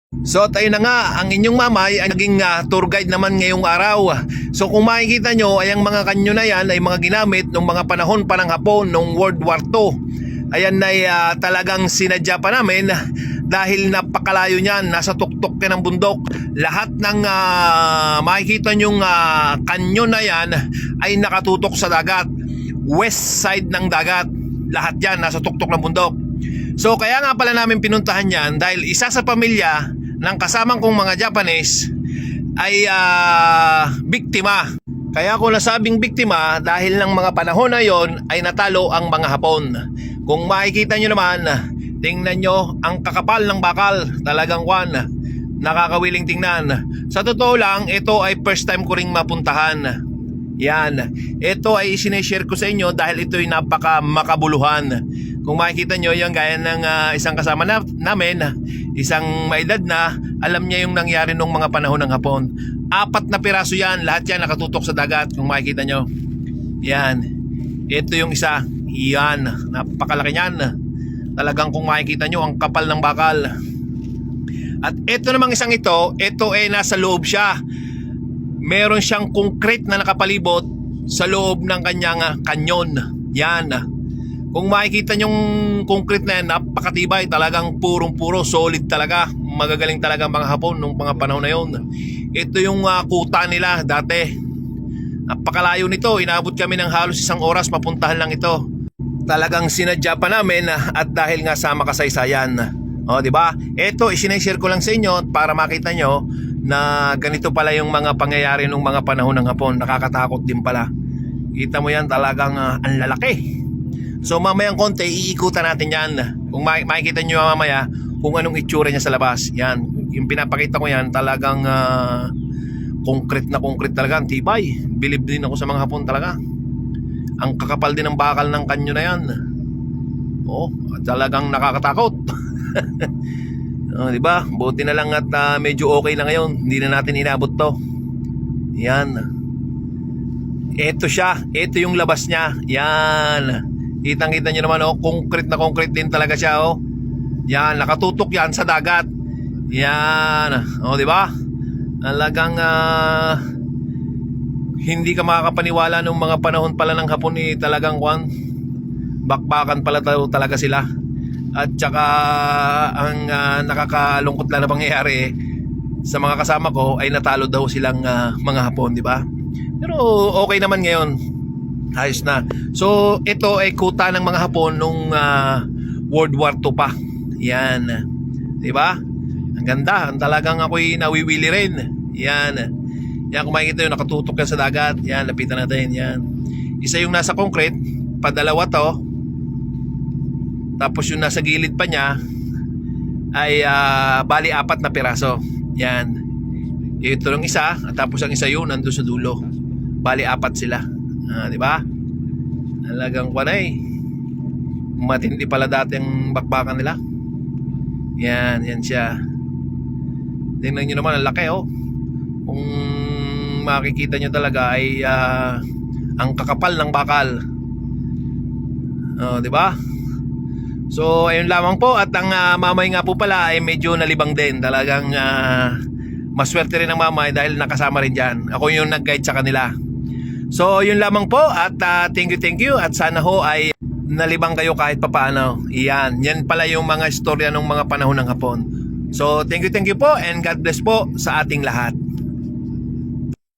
So tayo na nga, ang inyong mamay ay naging tour guide naman ngayong araw. So kung makikita nyo ay ang mga kanyo na yan ay mga ginamit nung mga panahon pa ng Hapon nung World War II. Ayan ay talagang sinadya pa namin dahil napakalayo niyan, nasa tuktok yan ng bundok. Lahat ng makikita nyong kanyo na yan ay nakatutok sa dagat, west side ng dagat. Lahat yan nasa tuktok ng bundok. So kaya nga pala namin pinuntahan yan dahil isa sa pamilya ng kasamang kong mga Japanese ay biktima. Kaya ako nasabing biktima dahil ng mga panahon na yon ay natalo ang mga Hapon. Kung makikita nyo naman, tingnan nyo ang kakapal ng bakal, talagang nakakawiling tingnan. Sa totoo lang, ito ay first time ko ring mapuntahan. Yan, ito ay sineshare ko sa inyo dahil ito ay napaka makabuluhan. Kung makikita nyo yung gaya ng isang kasama namin, isang maedad na, alam niya yung nangyari nung mga panahon ng Hapon. 4 na piraso yan, lahat yan nakatutok sa dagat. Kung makikita nyo, yan, ito yung isa, yan, napakalaki yan. Talagang kung makikita nyo, ang kapal ng bakal. At ito namang isang ito ay nasa loob siya. Meron siyang concrete na nakapalibot sa loob ng kanyang kanyon. Yan. Kung makikita nyong concrete na yan, napakatibay. Talagang purong-puro, solid talaga. Magagaling talaga ang mga Hapon nung mga panahon na yun. Ito yung kuta nila dati. Napakalayo nito. Inabot kami ng halos 1 oras mapuntahan lang ito. Talagang sinadya pa namin at dahil nga sa makasaysayan. O, di ba? Ito, isineshare ko lang sa inyo para makita nyo na ganito pala yung mga pangyayari nung mga panahon ng Hapon. Nakakatakot din pala. Kita mo yan, talagang ang lalaki. So mamayang konti, iikutan natin yan. Kung makikita nyo mamaya kung anong itsura niya sa labas. Yan, yung pinapakita ko yan, talagang concrete na concrete talaga. Ang tibay. Believe din ako sa mga Hapon talaga. Ang kakapal din ng bakal ng kanyo na yan. Oh, talagang nakakatakot. Di ba? Buti na lang at medyo okay na ngayon. Hindi na natin inabot to. Yan. Ito siya. Ito yung labas niya. Yan. Kitang-kita nyo naman, concrete na concrete din talaga siya, Yan, nakatutok yan sa dagat. Yan. Di ba? Talagang hindi ka makakapaniwala nung mga panahon pala ng Hapon talagang bakbakan pala talaga sila. At saka ang nakakalungkot lang na pangyayari sa mga kasama ko ay natalo daw silang mga Hapon, di ba? Pero okay naman ngayon. Ayos na. So ito ay kuta ng mga Hapon nung World War II pa. Yan. Di ba? Ang ganda. Ang talagang ako'y nawiwili rin. Yan. Yan, kung makikita yun, nakatutok yan sa dagat. Yan, lapitan natin. Yan. Isa yung nasa concrete, padalawa to. Tapos yung nasa gilid pa niya ay bali 4 na piraso. Yan. Ito yung isa, at tapos ang isa yun nandun sa dulo. Bali 4 sila. Di ba? Talagang panay. Matindi pala dati ang bakbakan nila. Yan, yan siya. Tingnan nyo naman, ang laki, Kung makikita nyo talaga ay ang kakapal ng bakal. Di ba? So ayun lamang po. At ang mamay nga po pala ay medyo nalibang din. Talagang maswerte rin ang mamay dahil nakasama rin dyan. Ako yung nag-guide sa kanila. So yun lamang po. At thank you. At sana ho ay nalibang kayo kahit papaano. Yan pala yung mga istorya ng mga panahon ng Hapon. So thank you po, and God bless po sa ating lahat.